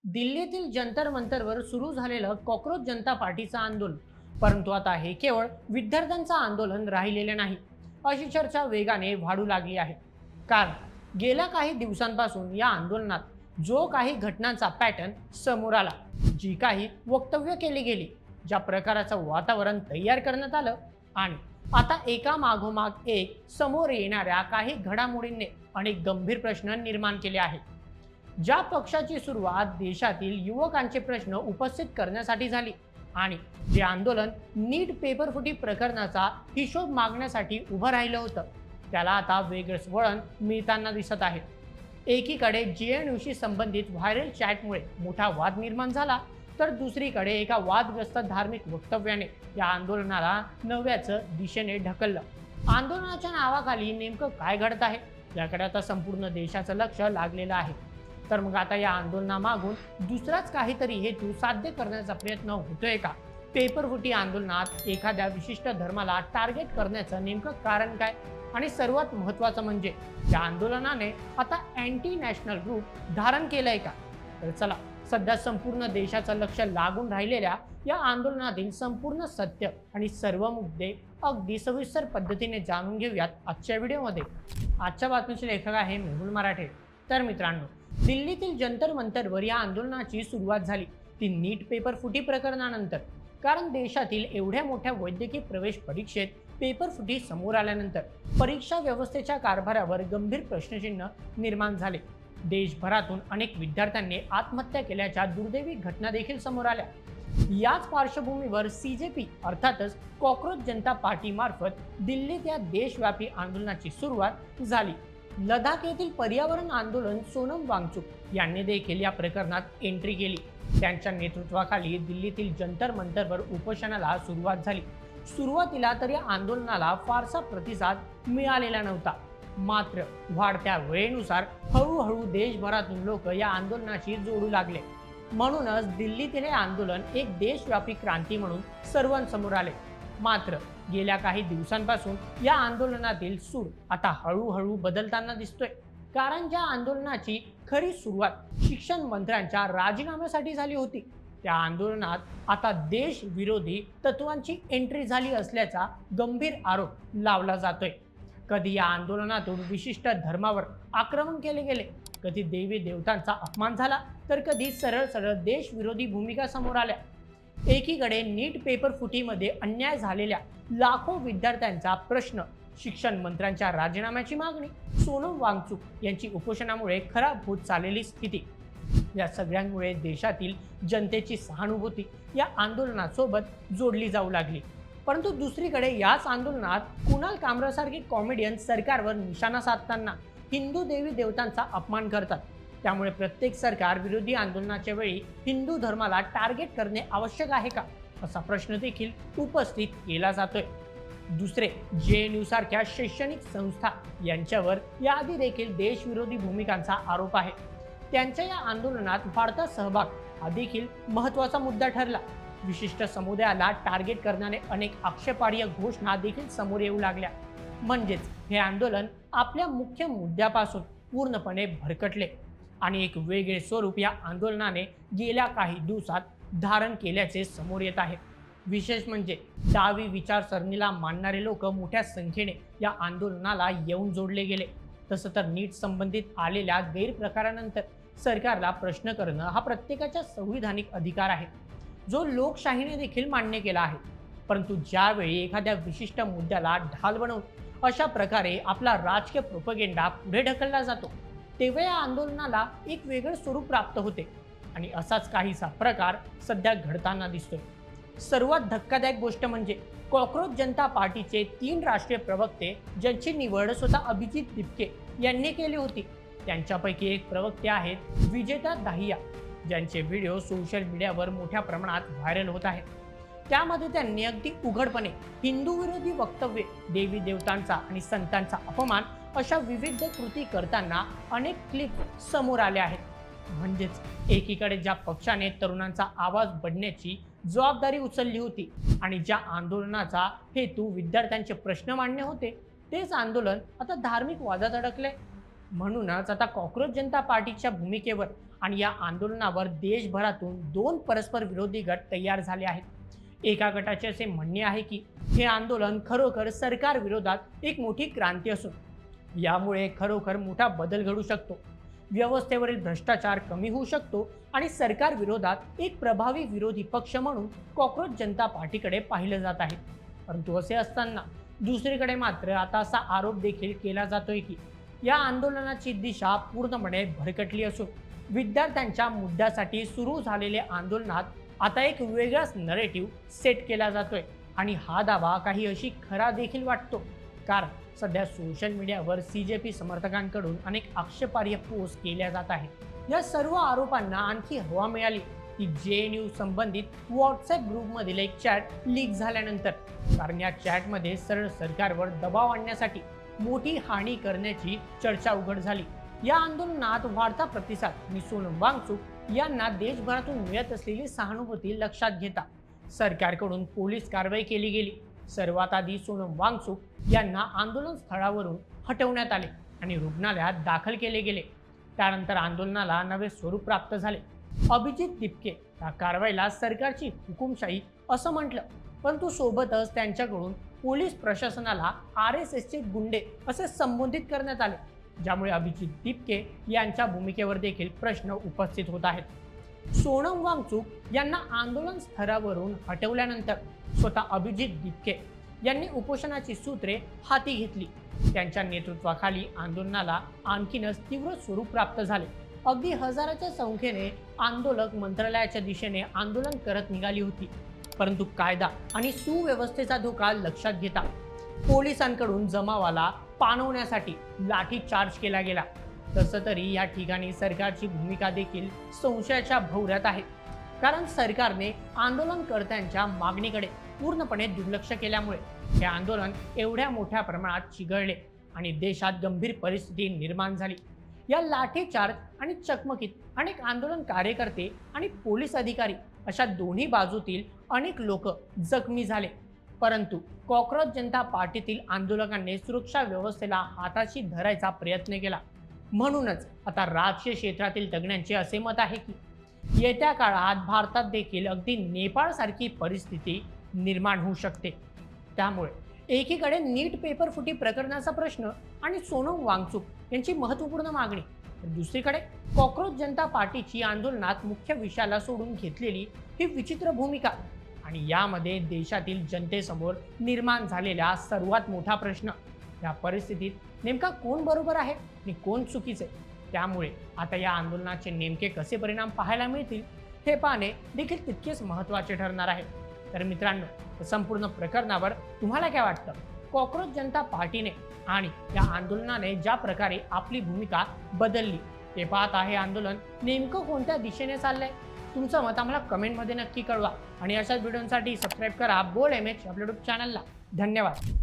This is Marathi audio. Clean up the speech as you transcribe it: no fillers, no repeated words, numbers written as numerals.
दिल्लीतील जंतर मंतरवर सुरू झालेलं कॉक्रोच जनता पार्टीचं आंदोलन, परंतु आता हे केवळ विद्यार्थ्यांचं आंदोलन राहिलेले नाही, अशी चर्चा वेगाने वाढू लागली आहे. कारण गेल्या काही दिवसांपासून या आंदोलनात जो काही घटनांचा पॅटर्न समोर आला, जी काही वक्तव्य केली गेली, ज्या प्रकाराचं वातावरण तयार करण्यात आलं आणि आता एका मागोमाग एक समोर येणाऱ्या काही घडामोडींनी अनेक गंभीर प्रश्न निर्माण केले आहेत. ज्या पक्षाची सुरुवात देशातील युवकांचे प्रश्न उपस्थित करण्यासाठी झाली आणि जे आंदोलन नीट पेपरफुटी प्रकरणाचा हिशोब मागण्यासाठी उभं राहिलं होतं, त्याला आता वेगळंच वळण मिळताना दिसत आहे. एकीकडे JNUशी संबंधित व्हायरल चॅटमुळे मोठा वाद निर्माण झाला, तर दुसरीकडे एका वादग्रस्त धार्मिक वक्तव्याने या आंदोलनाला नव्याच दिशेने ढकललं. आंदोलनाच्या नावाखाली नेमकं काय घडत आहे याकडे आता संपूर्ण देशाचं लक्ष लागलेलं आहे. तर मग आता या आंदोलनामागून दुसराच काहीतरी हेतू साध्य करण्याचा प्रयत्न होतोय का? पेपरफुटी आंदोलनात एखाद्या विशिष्ट धर्माला टार्गेट करण्याचं नेमकं कारण काय? आणि सर्वात महत्त्वाचं म्हणजे या आंदोलनाने आता अँटी नॅशनल रूप धारण केलंय का? तर चला, सध्या संपूर्ण देशाचं लक्ष लागून राहिलेल्या या आंदोलनातील संपूर्ण सत्य आणि सर्व मुद्दे अगदी सविस्तर पद्धतीने जाणून घेऊयात आजच्या व्हिडिओमध्ये. आजच्या बातमीचे लेखक आहे मेहुल मराठे. तर मित्रांनो, दिल्लीतील जंतर मंतरवर या आंदोलनाची सुरुवात झाली ती नीट पेपर फुटी प्रकरणानंतर. कारण देशातील एवढ्या मोठ्या वैद्यकीय प्रवेश परीक्षेत पेपर फुटी समोर आल्यानंतर परीक्षा व्यवस्थेच्या कारभारावर गंभीर प्रश्नचिन्ह निर्माण झाले. देशभरातून अनेक विद्यार्थ्यांनी आत्महत्या केल्याच्या दुर्दैवी घटना देखील समोर आल्या. याच पार्श्वभूमीवर CJP अर्थातच कॉक्रोच जनता पार्टी मार्फत दिल्लीत या देशव्यापी आंदोलनाची सुरुवात झाली. लडाख येथील पर्यावरण आंदोलन सोनम वांगचुक यांनी देखील या प्रकरणात एंट्री केली. त्यांच्या नेतृत्वाखाली दिल्लीतील जंतर मंतरवर उपोषणाला सुरुवात झाली. सुरुवातीला तर या आंदोलनाला फारसा प्रतिसाद मिळालेला नव्हता, मात्र वाढत्या वेळेनुसार हळूहळू देशभरातून लोक या आंदोलनाशी जोडू लागले. म्हणूनच दिल्लीतील हे आंदोलन एक देशव्यापी क्रांती म्हणून सर्वांसमोर आले. मात्र गेल्या काही दिवसांपासून या आंदोलनातील सूर आता हळूहळू बदलताना दिसतोय. कारण ज्या आंदोलनाची खरी सुरुवात शिक्षण मंत्र्यांच्या राजीनाम्यासाठी झाली होती, त्या आंदोलनात आता देशविरोधी तत्वांची एंट्री झाली असल्याचा गंभीर आरोप लावला जातोय. कधी या आंदोलनातून विशिष्ट धर्मावर आक्रमण केले गेले, कधी देवी देवतांचा अपमान झाला, तर कधी सरळ सरळ देशविरोधी भूमिका समोर आल्या. एकीकडे नीट पेपर फुटीमध्ये अन्याय झालेल्या लाखो विद्यार्थ्यांचा प्रश्न, शिक्षण मंत्र्यांच्या राजीनाम्याची मागणी, सोनम वांगचुक यांची उपोषणामुळे खराब होत चाललेली स्थिती, या सगळ्यांमुळे देशातील जनतेची सहानुभूती या आंदोलनासोबत जोडली जाऊ लागली. परंतु दुसरीकडे याच आंदोलनात कुणाल कामरासारखे कॉमेडियन सरकारवर निशाणा साधताना हिंदू देवी देवतांचा अपमान करतात. त्यामुळे प्रत्येक सरकार विरोधी आंदोलनाच्या वेळी हिंदू धर्माला टार्गेट करणे आवश्यक आहे का, असा प्रश्न देखील उपस्थित केला जातोय. दुसरे JNU सारख्या शैक्षणिक संस्था यांच्यावर याआधी देखील देशविरोधी भूमिकांचा आरोप आहे. त्यांच्या या आंदोलनात वाढता सहभाग हा देखील महत्त्वाचा मुद्दा ठरला. विशिष्ट समुदायाला टार्गेट करणारे अनेक आक्षेपार्ह घोषणा देखील समोर येऊ लागल्या. म्हणजेच हे आंदोलन आपल्या मुख्य मुद्द्यापासून पूर्णपणे भरकटले आणि एक वेगळे स्वरूप या आंदोलनाने गेल्या काही दिवसात धारण केल्याचे समोर येत आहे. विशेष म्हणजे डावी विचारसरणीला मानणारे लोक मोठ्या संख्येने या आंदोलनाला येऊन जोडले गेले. तसं तर नीट संबंधित आलेल्या गैरप्रकारानंतर सरकारला प्रश्न करणं हा प्रत्येकाचा संविधानिक अधिकार आहे, जो लोकशाहीने देखील मान्य केला आहे. परंतु ज्यावेळी एखाद्या विशिष्ट मुद्द्याला ढाल बनवून अशा प्रकारे आपला राजकीय प्रोपगेंडा पुढे ढकलला जातो, तेव्हा या आंदोलनाला एक वेगळं स्वरूप प्राप्त होते. आणि असाच काहीसा प्रकार सध्या घडताना दिसतोय. सर्वात धक्कादायक गोष्ट म्हणजे कॉक्रोच जनता पार्टीचे 3 राष्ट्रीय प्रवक्ते, ज्यांची निवड स्वतः अभिजित दिपके यांनी केली होती. त्यांच्यापैकी एक प्रवक्ते आहेत विजेता दाहिया, ज्यांचे व्हिडिओ सोशल मीडियावर मोठ्या प्रमाणात व्हायरल होत आहेत. त्यामध्ये त्यांनी अगदी उघडपणे हिंदू विरोधी वक्तव्ये, देवी देवतांचा आणि संतांचा अपमान अशा विविध कृती करताना अनेक क्लिप समोर आल्या आहेत. म्हणजेच एकीकडे ज्या पक्षाने तरुणांचा आवाज बनण्याची जबाबदारी उचलली होती आणि ज्या आंदोलनाचा हेतू विद्यार्थ्यांचे प्रश्न मांडणे होते, तेच आंदोलन आता धार्मिक वादात अडकले. म्हणूनच आता कॉक्रोच जनता पार्टीच्या भूमिकेवर आणि या आंदोलनावर देशभरातून दोन परस्पर विरोधी गट तयार झाले आहेत. एका गटाचे असे म्हणणे आहे की हे आंदोलन खरोखर सरकार विरोधात एक मोठी क्रांती असून यामुळे खरोखर मोठा बदल घडू शकतो, व्यवस्थेवरील भ्रष्टाचार कमी होऊ शकतो आणि सरकार विरोधात एक प्रभावी विरोधी पक्ष म्हणून कॉक्रोच जनता पार्टीकडे पाहिलं जात आहे. परंतु असे असताना दुसरीकडे मात्र आता असा आरोप देखील केला जातोय की या आंदोलनाची दिशा पूर्णपणे भरकटली असून विद्यार्थ्यांच्या मुद्द्यासाठी सुरू झालेल्या आंदोलनात आता एक वेगळाच नरेटिव्ह सेट केला जातोय आणि हा दावा काही अशी खरा देखील वाटतो. कारण सध्या सोशल मीडियावर CJP समर्थकांकडून अनेक आक्षेपार्ह पोस्ट केल्या जात आहेत. या सर्व आरोपांना आणखी हवा मिळाली की JNU संबंधित व्हॉट्सअप ग्रुपमधील एक चॅट लीक झाल्यानंतर. कारण या चॅटमध्ये सरळ सरकारवर दबाव आणण्यासाठी मोठी हानी करण्याची चर्चा उघड झाली. या आंदोलनात वाढता प्रतिसाद आणि सोनम वांगचुक यांना देशभरातून मिळत असलेली सहानुभूती लक्षात घेता सरकारकडून पोलीस कारवाई केली गेली. सर्वात आधी सोनम वांगचुक यांना आंदोलन स्थळावरून हटवण्यात आले आणि रुग्णालयात दाखल केले गेले. त्यानंतर आंदोलनाला नवे स्वरूप प्राप्त झाले. अभिजित दिपके या कारवाईला सरकारची हुकुमशाही असं म्हटलं, परंतु सोबतच त्यांच्याकडून पोलीस प्रशासनाला RSSचे गुंडे असे संबोधित करण्यात आले, ज्यामुळे अभिजित दिपके यांच्या भूमिकेवर देखील प्रश्न उपस्थित होत आहेत. सोनम वांगचुक यांना आंदोलन स्थळावरून हटवल्यानंतर स्वतः अभिजित दिपके यांनी उपोषणाची सूत्रे हाती घेतली. त्यांच्या नेतृत्वाखाली आंदोलनाला आणखीनच तीव्र स्वरूप प्राप्त झाले. अगदी हजाराच्या संख्येने आंदोलक मंत्रालयाच्या दिशेने आंदोलन करत निघाली होती. परंतु कायदा आणि सुव्यवस्थेचा धोका लक्षात घेता पोलिसांकडून जमावाला पाणवण्यासाठी लाठी चार्ज केला गेला. तसं तरी या ठिकाणी सरकारची भूमिका देखील संशयाच्या भोवऱ्यात आहे. कारण सरकारने आंदोलनकर्त्यांच्या मागणीकडे पूर्णपणे दुर्लक्ष केल्यामुळे हे आंदोलन एवढ्या मोठ्या प्रमाणात चिघळले आणि देशात गंभीर परिस्थिती निर्माण झाली. या लाठीचार्ज आणि चकमकीत अनेक आंदोलन कार्यकर्ते आणि पोलीस अधिकारी अशा दोन्ही बाजूतील अनेक लोक जखमी झाले. परंतु कॉक्रोच जनता पार्टीतील आंदोलकांनी सुरक्षा व्यवस्थेला हाताशी धरायचा प्रयत्न केला. म्हणूनच आता राजकीय क्षेत्रातील तज्ञांचे असे मत आहे की येत्या काळात भारतात देखील अगदी नेपाळसारखी परिस्थिती निर्माण होऊ शकते. त्यामुळे एकीकडे नीट पेपर फुटी प्रकरणाचा प्रश्न आणि सोनम वांगचुक यांची महत्त्वपूर्ण मागणी, तर दुसरीकडे कॉक्रोच जनता पार्टीची आंदोलनात मुख्य विषयाला सोडून घेतलेली ही विचित्र भूमिका आणि यामध्ये देशातील जनतेसमोर निर्माण झालेला सर्वात मोठा प्रश्न. या परिस्थितीत नेमका कोण बरोबर आहे आणि कोण चुकीचे, त्यामुळे आता या आंदोलनाचे नेमके कसे परिणाम पाहायला मिळतील हे पाहणे देखील तितकेच महत्त्वाचे ठरणार आहे. तर मित्रांनो, संपूर्ण प्रकरणावर तुम्हाला काय वाटतं? कॉक्रोच जनता पार्टीने आणि या आंदोलनाने ज्या प्रकारे आपली भूमिका बदलली ते पाहता हे आंदोलन नेमकं कोणत्या दिशेने चाललंय? तुमचं मत आम्हाला कमेंटमध्ये नक्की कळवा आणि अशाच व्हिडिओसाठी सबस्क्राईब करा बोल्ड MH आपल्या यूट्यूब चॅनलला. धन्यवाद.